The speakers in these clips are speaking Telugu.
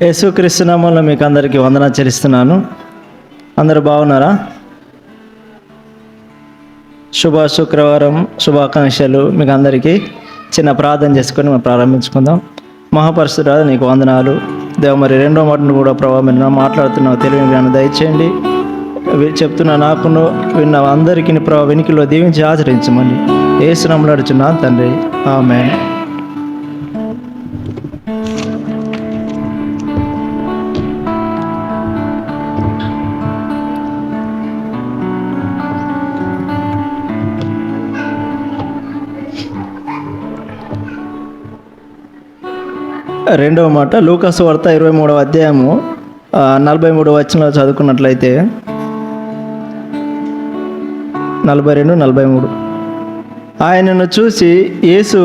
యేసుక్రీస్తు నామములో మీకు అందరికీ వందనాలు చెల్లిస్తున్నాను. అందరూ బాగున్నారా? శుభ శుక్రవారం శుభాకాంక్షలు మీకు అందరికీ. చిన్న ప్రార్థన చేసుకొని మనం ప్రారంభించుకుందాం. మహాపరిశుద్ధుడా నీకు వందనాలు దేవ. మరి రెండో మాటను కూడా ప్రభావ మీరు మాట్లాడుతున్నావు, తెలివి జ్ఞానం దయచేయండి. చెప్తున్నా నాకును విన్న అందరికీ ప్రభావ వెనుకలో దీవించి ఆచరించమని యేసు నామములో అడుగుచున్నాను తండ్రి, ఆమేన్. రెండవ మాట లూకాసు వార్త 23వ అధ్యాయము 43వ వచనంలో చదువుకున్నట్లయితే 42-43. ఆయనను చూసి యేసు,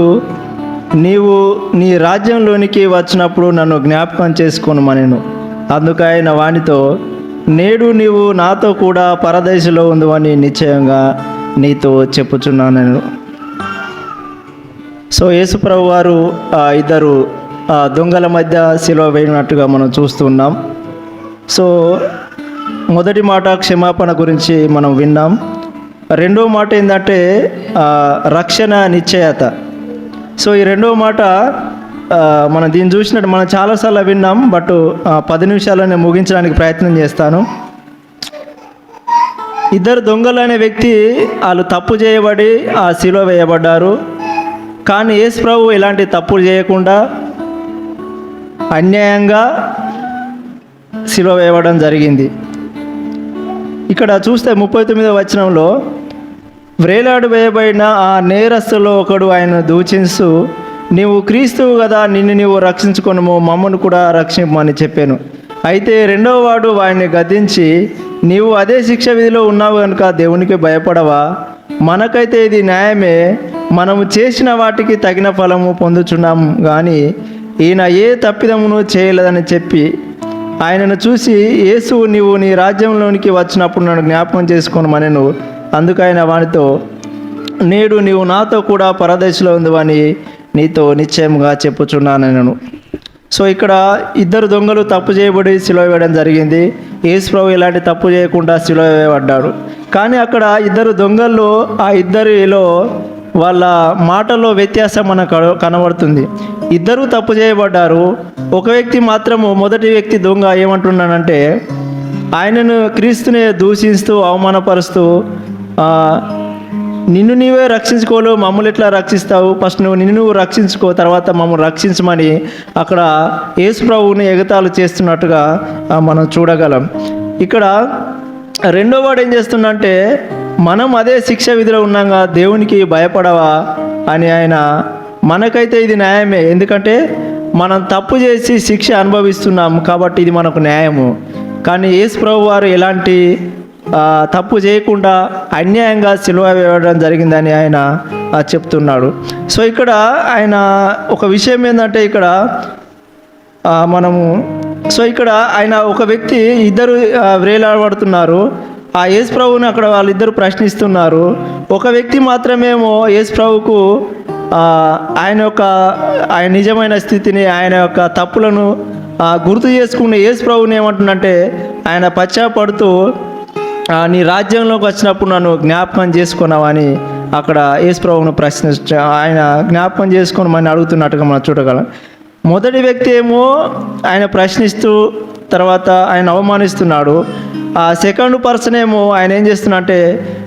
నీవు నీ రాజ్యంలోనికి వచ్చినప్పుడు నన్ను జ్ఞాపకం చేసుకొనుమనెను. అందుకు ఆయన వానితో, నేడు నీవు నాతో కూడా పరదేశంలో ఉందని నిశ్చయంగా నీతో చెప్పుచున్నాను. సో యేసు ప్రభు వారు ఇద్దరు దొంగల మధ్య సిలువ వేయనట్టుగా మనం చూస్తున్నాం. సో మొదటి మాట క్షమాపణ గురించి మనం విన్నాం. రెండో మాట ఏంటంటే రక్షణ నిశ్చయత. సో ఈ రెండో మాట మనం దీన్ని చూసినట్టు మనం చాలాసార్లు విన్నాం, బట్ 10 నిమిషాల్లోనే ముగించడానికి ప్రయత్నం చేస్తాను. ఇద్దరు దొంగలు అనే వ్యక్తి వాళ్ళు తప్పు చేయబడి సిలువ వేయబడ్డారు. కానీ యేసు ప్రభు ఇలాంటి తప్పులు చేయకుండా అన్యాయంగా సిలువ వేయడం జరిగింది. ఇక్కడ చూస్తే 39వ వచనంలో, వ్రేలాడు వేయబడిన ఆ నేరస్తులో ఒకడు ఆయన దూషిస్తూ, నీవు క్రీస్తువు కదా, నిన్ను నీవు రక్షించుకొనుము, మమ్మను కూడా రక్షింపమని చెప్పాను. అయితే రెండవ వాడు వాడిని గద్దించి, నీవు అదే శిక్ష విధిలో ఉన్నావు కనుక దేవునికి భయపడవా? మనకైతే ఇది న్యాయమే, మనము చేసిన వాటికి తగిన ఫలము పొందుచున్నాం, కానీ ఈయన ఏ తప్పిదమును చేయలేదని చెప్పి ఆయనను చూసి, యేసు, నీవు నీ రాజ్యంలోనికి వచ్చినప్పుడు నన్ను జ్ఞాపకం చేసుకొనుమనెను. అందుకు ఆయన వానితో, నేడు నీవు నాతో కూడా పరదేశంలో ఉందని నీతో నిశ్చయంగా చెప్పుచున్నానెను. సో ఇక్కడ ఇద్దరు దొంగలు తప్పు చేయబడి సిలువ వేయడం జరిగింది. యేసు ప్రభు ఇలాంటి తప్పు చేయకుండా సిలువ వేయబడ్డాడు. కానీ అక్కడ ఇద్దరు దొంగల్లో ఆ ఇద్దరిలో వాళ్ళ మాటల్లో వ్యత్యాసం మనకు కనబడుతుంది. ఇద్దరూ తప్పు చేయబడ్డారు. ఒక వ్యక్తి మాత్రము, మొదటి వ్యక్తి దొంగ ఏమంటున్నానంటే, ఆయనను క్రీస్తుని దూషిస్తూ అవమానపరుస్తూ, నిన్ను నీవే రక్షించుకోలేవు, మమ్మల్ని ఎట్లా రక్షిస్తావు, ఫస్ట్ నిన్ను నువ్వు రక్షించుకో, తర్వాత మమ్మల్ని రక్షించమని అక్కడ యేసు ప్రభువుని ఎగతాళి చేస్తున్నట్టుగా మనం చూడగలం. ఇక్కడ రెండో వాడు ఏం చేస్తున్నంటే, మనం అదే శిక్ష విధిలో ఉన్నాగా దేవునికి భయపడవా అని ఆయన, మనకైతే ఇది న్యాయమే, ఎందుకంటే మనం తప్పు చేసి శిక్ష అనుభవిస్తున్నాం కాబట్టి ఇది మనకు న్యాయము. కానీ యేసు ప్రభు వారు ఎలాంటి తప్పు చేయకుండా అన్యాయంగా సిలువ వేయడం జరిగిందని ఆయన చెప్తున్నాడు. సో ఇక్కడ ఆయన ఒక విషయం ఏంటంటే, ఇక్కడ ఇక్కడ ఆయన ఒక వ్యక్తి, ఇద్దరు వ్రేలాడబడుతున్నారు. ఆ యేసు ప్రభువుని అక్కడ వాళ్ళిద్దరు ప్రశ్నిస్తున్నారు. ఒక వ్యక్తి మాత్రమేమో యేసు ప్రభువుకు ఆయన నిజమైన స్థితిని, ఆయన యొక్క తప్పులను గుర్తు చేసుకునే యేసు ప్రభువుని ఏమంటున్నంటే, ఆయన పశ్చాత్తాపడుతూ, నీ రాజ్యంలోకి వచ్చినప్పుడు నన్ను జ్ఞాపకం చేసుకున్నావని అక్కడ యేసు ప్రభువును ఆయన జ్ఞాపకం చేసుకోమని అడుగుతున్నట్టుగా మనం చూడగలం. మొదటి వ్యక్తి ఏమో ఆయన ప్రశ్నిస్తూ తర్వాత ఆయన అవమానిస్తున్నాడు. ఆ సెకండ్ పర్సన్ ఏమో ఆయన ఏం చేస్తున్నంటే,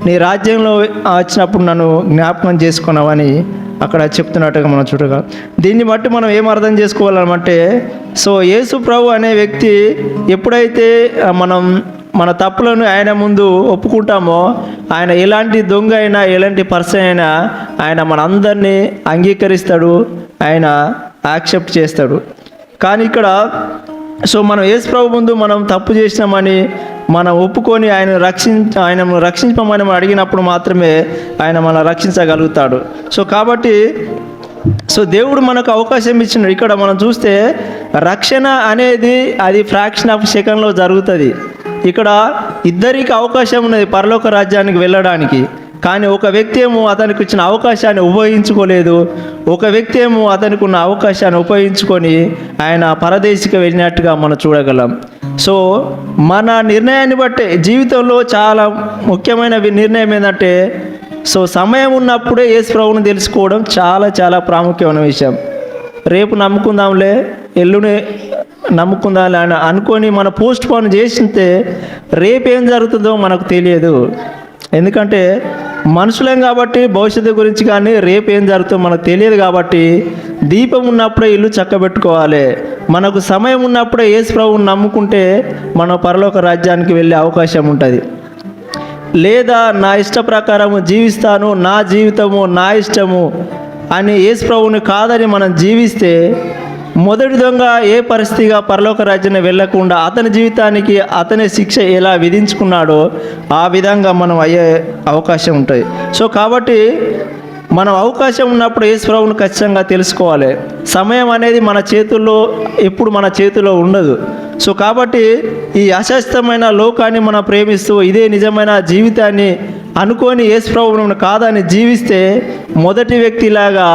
నీ రాజ్యంలో వచ్చినప్పుడు నన్ను జ్ఞాపకం చేసుకున్నావని అక్కడ చెప్తున్నట్టుగా మనం చూడగలం. దీన్ని బట్టి మనం ఏం అర్థం చేసుకోవాలన్నమాట, సో యేసు ప్రభు అనే వ్యక్తి ఎప్పుడైతే మన తప్పులను ఆయన ముందు ఒప్పుకుంటామో, ఆయన ఎలాంటి దొంగ అయినా ఎలాంటి పర్సన్ అయినా ఆయన మనందరినీ అంగీకరిస్తాడు, ఆయన యాక్సెప్ట్ చేస్తాడు. కానీ ఇక్కడ సో మనం యేసు ప్రభు ముందు మనం తప్పు చేసినామని మనం ఒప్పుకొని ఆయనను రక్షించమని మనం అడిగినప్పుడు మాత్రమే ఆయన మనం రక్షించగలుగుతాడు. సో కాబట్టి దేవుడు మనకు అవకాశం ఇచ్చినాడు. ఇక్కడ మనం చూస్తే రక్షణ అనేది అది ఫ్రాక్షన్ ఆఫ్ సెకండ్లో జరుగుతుంది. ఇక్కడ ఇద్దరికి అవకాశం ఉన్నది పరలోక రాజ్యానికి వెళ్ళడానికి. కానీ ఒక వ్యక్తి ఏమో అతనికి ఇచ్చిన అవకాశాన్ని ఉపయోగించుకోలేదు. ఒక వ్యక్తి ఏమో అతనికి ఉన్న అవకాశాన్ని ఉపయోగించుకొని ఆయన పరదేశికి వెళ్ళినట్టుగా మనం చూడగలం. సో మన నిర్ణయాన్ని బట్టే జీవితంలో చాలా ముఖ్యమైన నిర్ణయం ఏంటంటే, సో సమయం ఉన్నప్పుడే యేసు ప్రభువుని తెలుసుకోవడం చాలా చాలా ప్రాముఖ్యమైన విషయం. రేపు నమ్ముకుందాంలే, ఎల్లుండి నమ్ముకుందాంలే అని అనుకొని మన పోస్ట్ పోన్ చేసితే రేపేం జరుగుతుందో మనకు తెలియదు. ఎందుకంటే మనుషులేం కాబట్టి భవిష్యత్తు గురించి కానీ రేపు ఏం జరుగుతుందో మనకు తెలియదు. కాబట్టి దీపం ఉన్నప్పుడే ఇల్లు చక్కబెట్టుకోవాలి. మనకు సమయం ఉన్నప్పుడే యేసు ప్రభువుని నమ్ముకుంటే మనం పరలోక రాజ్యానికి వెళ్ళే అవకాశం ఉంటుంది. లేదా నా ఇష్ట ప్రకారం జీవిస్తాను, నా జీవితము నా ఇష్టము అని యేసు ప్రభువుని కాదని మనం జీవిస్తే మొదటి దొంగ ఏ పరిస్థితిగా పరలోక రాజ్యాన్ని వెళ్ళకుండా అతని జీవితానికి అతనే శిక్ష ఎలా విధించుకున్నాడో ఆ విధంగా మనం అయ్యే అవకాశం ఉంటుంది. సో కాబట్టి మనం అవకాశం ఉన్నప్పుడు యేసు ప్రభువుని ఖచ్చితంగా తెలుసుకోవాలి. సమయం అనేది మన చేతుల్లో ఎప్పుడు మన చేతిలో ఉండదు. సో కాబట్టి ఈ అశాస్త్రమైన లోకాన్ని మనం ప్రేమిస్తూ ఇదే నిజమైన జీవితాన్ని అనుకొని యేసు ప్రభువును కాదని జీవిస్తే మొదటి వ్యక్తిలాగా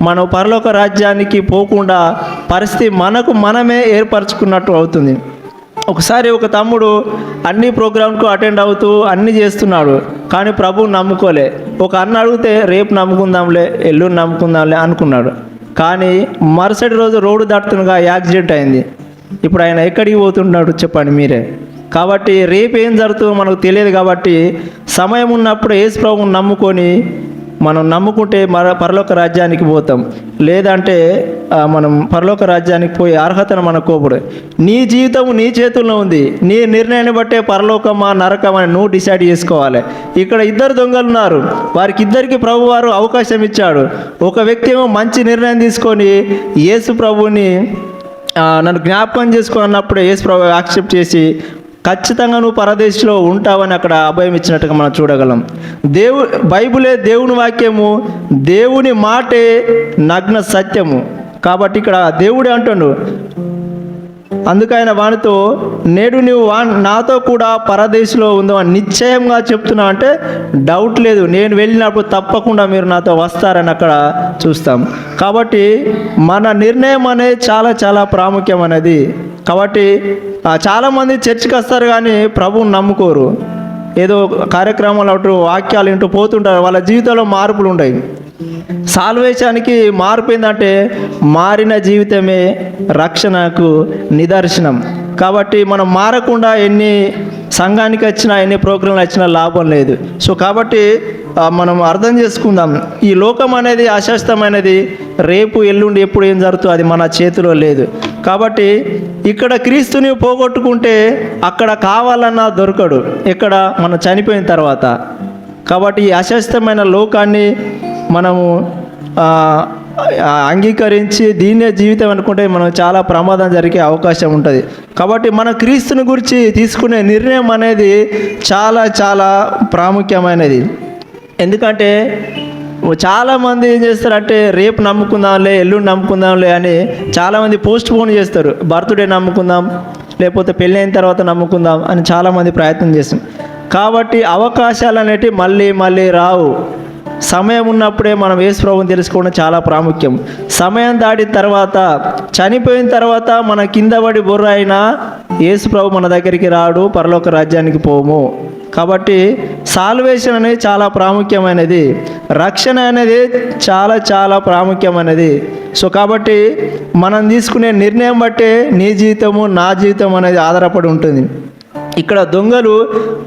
మనం పరలోక రాజ్యానికి పోకుండా పరిస్థితి మనకు మనమే ఏర్పరచుకున్నట్టు అవుతుంది. ఒకసారి ఒక తమ్ముడు అన్ని ప్రోగ్రాంకు అటెండ్ అవుతూ అన్నీ చేస్తున్నాడు, కానీ ప్రభువుని నమ్ముకోలే. ఒక అన్న అడిగితే రేపు నమ్ముకుందాంలే, ఎల్లుండి నమ్ముకుందాంలే అనుకున్నాడు. కానీ మరుసటి రోజు రోడ్డు దాటుతుండగా యాక్సిడెంట్ అయింది. ఇప్పుడు ఆయన ఎక్కడికి పోతున్నాడు చెప్పండి మీరే. కాబట్టి రేపు ఏం జరుగుతుందో మనకు తెలియదు. కాబట్టి సమయం ఉన్నప్పుడు యేసు ప్రభువుని నమ్ముకొని మనం నమ్ముకుంటే పరలోక రాజ్యానికి పోతాం. లేదంటే మనం పరలోక రాజ్యానికి పోయే అర్హతను మనకు కోపడు. నీ జీవితం నీ చేతుల్లో ఉంది. నీ నిర్ణయాన్ని బట్టే పరలోకమా నరకమా అని నువ్వు డిసైడ్ చేసుకోవాలి. ఇక్కడ ఇద్దరు దొంగలు ఉన్నారు, వారికి ఇద్దరికి ప్రభువారు అవకాశం ఇచ్చాడు. ఒక వ్యక్తి ఏమో మంచి నిర్ణయం తీసుకొని యేసు ప్రభువుని నన్ను జ్ఞాపకం చేసుకున్నప్పుడు యేసు ప్రభు యాక్సెప్ట్ చేసి ఖచ్చితంగా నువ్వు పరదేశంలో ఉంటావని అక్కడ అభయం ఇచ్చినట్టుగా మనం చూడగలం. బైబిలే దేవుని వాక్యము, దేవుని మాటే నగ్న సత్యము. కాబట్టి ఇక్కడ దేవుడే అంటుండు, అందుకైన వానితో నేడు నువ్వు నాతో కూడా పరదేశంలో ఉందామని నిశ్చయంగా చెప్తున్నా అంటే డౌట్ లేదు, నేను వెళ్ళినప్పుడు తప్పకుండా మీరు నాతో వస్తారని అక్కడ చూస్తాం. కాబట్టి మన నిర్ణయం అనేది చాలా చాలా ప్రాముఖ్యమైనది. కాబట్టి చాలామంది చర్చికి వస్తారు కానీ ప్రభువుని నమ్ముకోరు. ఏదో కార్యక్రమాలు అటు వాక్యాలు ఇంటూ పోతుంటారు, వాళ్ళ జీవితంలో మార్పులు ఉంటాయి. సాల్వేషన్కి మార్పు ఏంటంటే మారిన జీవితమే రక్షణకు నిదర్శనం. కాబట్టి మనం మారకుండా ఎన్ని సంఘానికి వచ్చినా ఎన్ని ప్రోగ్రాంలు వచ్చినా లాభం లేదు. సో కాబట్టి మనం అర్థం చేసుకుందాం, ఈ లోకం అనేది అశాస్త్రమైనది. రేపు ఎల్లుండి ఎప్పుడు ఏం జరుగుతుందో అది మన చేతిలో లేదు. కాబట్టి ఇక్కడ క్రీస్తుని పోగొట్టుకుంటే అక్కడ కావాలన్నా దొరకడు, ఇక్కడ మనం చనిపోయిన తర్వాత. కాబట్టి ఈ అశాస్త్రమైన లోకాన్ని మనము అంగీకరించి దీన్నే జీవితం అనుకుంటే మనం చాలా ప్రమాదం జరిగే అవకాశం ఉంటుంది. కాబట్టి మన క్రీస్తుని గురించి తీసుకునే నిర్ణయం అనేది చాలా చాలా ప్రాముఖ్యమైనది. ఎందుకంటే చాలామంది ఏం చేస్తారంటే రేపు నమ్ముకుందాంలే, ఎల్లుండి నమ్ముకుందాంలే అని చాలామంది పోస్ట్ పోన్ చేస్తారు. బర్త్డే నమ్ముకుందాం, లేకపోతే పెళ్ళి అయిన తర్వాత నమ్ముకుందాం అని చాలామంది ప్రయత్నం చేస్తారు. కాబట్టి అవకాశాలు అనేటివి మళ్ళీ మళ్ళీ రావు. సమయం ఉన్నప్పుడే మనం యేసు ప్రభువుని తెలుసుకోవడం చాలా ప్రాముఖ్యం. సమయం దాటిన తర్వాత, చనిపోయిన తర్వాత మన కింద పడి బొర్ర అయినా యేసు ప్రభు మన దగ్గరికి రాడు, పరలోక రాజ్యానికి పోము. కాబట్టి సాల్వేషన్ అనేది చాలా ప్రాముఖ్యమైనది, రక్షణ అనేది చాలా చాలా ప్రాముఖ్యమైనది. సో కాబట్టి మనం తీసుకునే నిర్ణయం బట్టే నీ జీవితము నా జీవితం అనేది ఆధారపడి ఉంటుంది. ఇక్కడ దొంగలు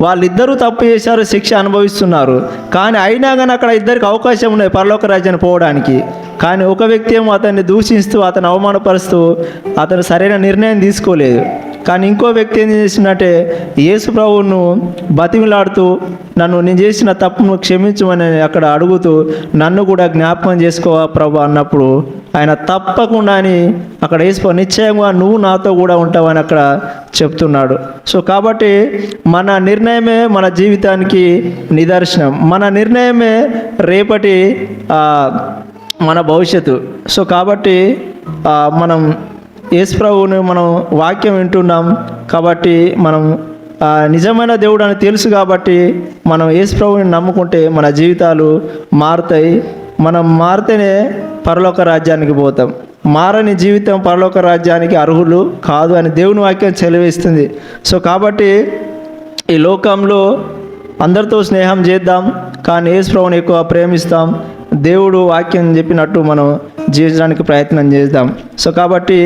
వాళ్ళిద్దరూ తప్పు చేశారు, శిక్ష అనుభవిస్తున్నారు. కానీ అయినా కానీ అక్కడ ఇద్దరికి అవకాశం ఉన్నది పరలోక రాజ్యాన్ని పోవడానికి. కానీ ఒక వ్యక్తి ఏమో అతన్ని దూషిస్తూ అతను అవమానపరుస్తూ అతను సరైన నిర్ణయం తీసుకోలేదు. కానీ ఇంకో వ్యక్తి ఏం చేసినట్టే యేసు ప్రభువును బతిమిలాడుతూ నేను చేసిన తప్పును క్షమించమని అక్కడ అడుగుతూ నన్ను కూడా జ్ఞాపకం చేసుకోవా ప్రభు అన్నప్పుడు ఆయన తప్పకుండా అని అక్కడ యేసు నిశ్చయంగా నువ్వు నాతో కూడా ఉంటావని అక్కడ చెప్తున్నాడు. సో కాబట్టి మన నిర్ణయమే మన జీవితానికి నిదర్శనం, మన నిర్ణయమే రేపటి మన భవిష్యత్తు. సో కాబట్టి మనం యేసు ప్రభువుని మనం వాక్యం వింటున్నాం కాబట్టి మనం నిజమైన దేవుడు అని తెలుసు కాబట్టి మనం యేసు ప్రభువుని నమ్ముకుంటే మన జీవితాలు మారుతాయి. మనం మారితేనే పరలోక రాజ్యానికి పోతాం. మారని జీవితం పరలోక రాజ్యానికి అర్హులు కాదు అని దేవుని వాక్యం సెలవిస్తుంది. సో కాబట్టి ఈ లోకంలో అందరితో స్నేహం చేద్దాం, కానీ యేసు ప్రభువుని ఎక్కువ ప్రేమిస్తాం. దేవుడు వాక్యం చెప్పినట్టు మనం జీవించడానికి ప్రయత్నం చేద్దాం. సో కాబట్టి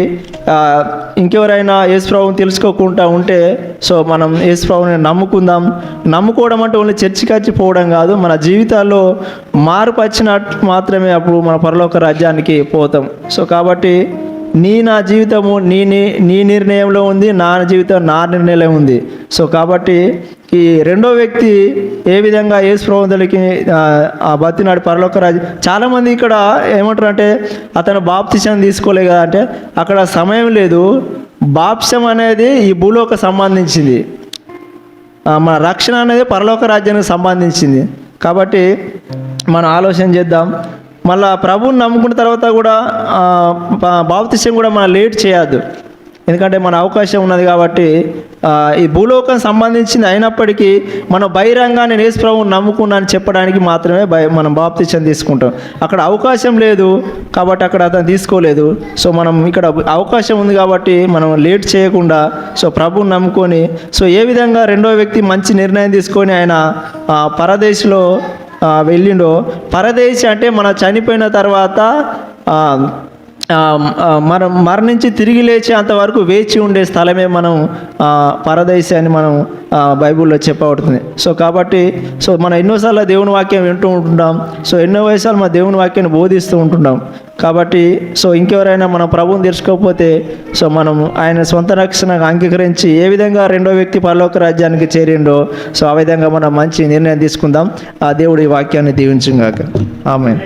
ఇంకెవరైనా యేసు ప్రభువుని తెలుసుకోకుండా ఉంటే సో మనం యేసు ప్రభువుని నమ్ముకుందాం. నమ్ముకోవడం అంటే ఓన్లీ చర్చికి వచ్చి పోవడం కాదు, మన జీవితాల్లో మార్పు వచ్చినట్టు మాత్రమే అప్పుడు మన పరలోక రాజ్యానికి పోతాం. సో కాబట్టి నా జీవితము నీ నిర్ణయంలో ఉంది, నా జీవితం నా నిర్ణయంలో ఉంది. సో కాబట్టి ఈ రెండో వ్యక్తి ఏ విధంగా యేసు ప్రభువుకి ఆ బతినాడు పరలోక రాజ్యం. చాలామంది ఇక్కడ ఏమంటారు అంటే అతను బాప్తిసం తీసుకోలే కదా అంటే అక్కడ సమయం లేదు. బాప్తిసం అనేది ఈ భూలోక సంబంధించింది, మన రక్షణ అనేది పరలోక రాజ్యానికి సంబంధించింది. కాబట్టి మనం ఆలోచన చేద్దాం. మళ్ళా ప్రభువుని నమ్ముకున్న తర్వాత కూడా బాప్తిసం కూడా మనం లేట్ చేయొద్దు, ఎందుకంటే మన అవకాశం ఉన్నది కాబట్టి. ఈ భూలోకం సంబంధించింది అయినప్పటికీ మనం బహిరంగా నేను యేసు ప్రభువుని నమ్ముకున్నాను చెప్పడానికి మాత్రమే మనం బాప్తిసం తీసుకుంటాం. అక్కడ అవకాశం లేదు కాబట్టి అక్కడ అతను తీసుకోలేదు. సో మనం ఇక్కడ అవకాశం ఉంది కాబట్టి మనం లేట్ చేయకుండా సో ప్రభువుని నమ్ముకొని సో ఏ విధంగా రెండో వ్యక్తి మంచి నిర్ణయం తీసుకొని ఆయన పరదేశంలో వెళ్ళిండో. పరదేశి అంటే మనం చనిపోయిన తర్వాత మనం మరణించి తిరిగి లేచేంత వరకు వేచి ఉండే స్థలమే మనం పరదేశి అని మనం బైబిల్లో చెప్పబడుతుంది. సో కాబట్టి సో మనం ఎన్నోసార్లు దేవుని వాక్యం వింటూ ఉంటుంటాం. సో ఎన్నో వయసాలు మన దేవుని వాక్యాన్ని బోధిస్తూ ఉంటుంటాం. కాబట్టి సో ఇంకెవరైనా మన ప్రభువుని తెలుసుకోకపోతే సో మనం ఆయన సొంత రక్షణగా అంగీకరించి ఏ విధంగా రెండో వ్యక్తి పరలోక రాజ్యానికి చేరిండో సో ఆ విధంగా మనం మంచి నిర్ణయం తీసుకుందాం. ఆ దేవుడి వాక్యాన్ని దీవించుగాక. ఆమేన్.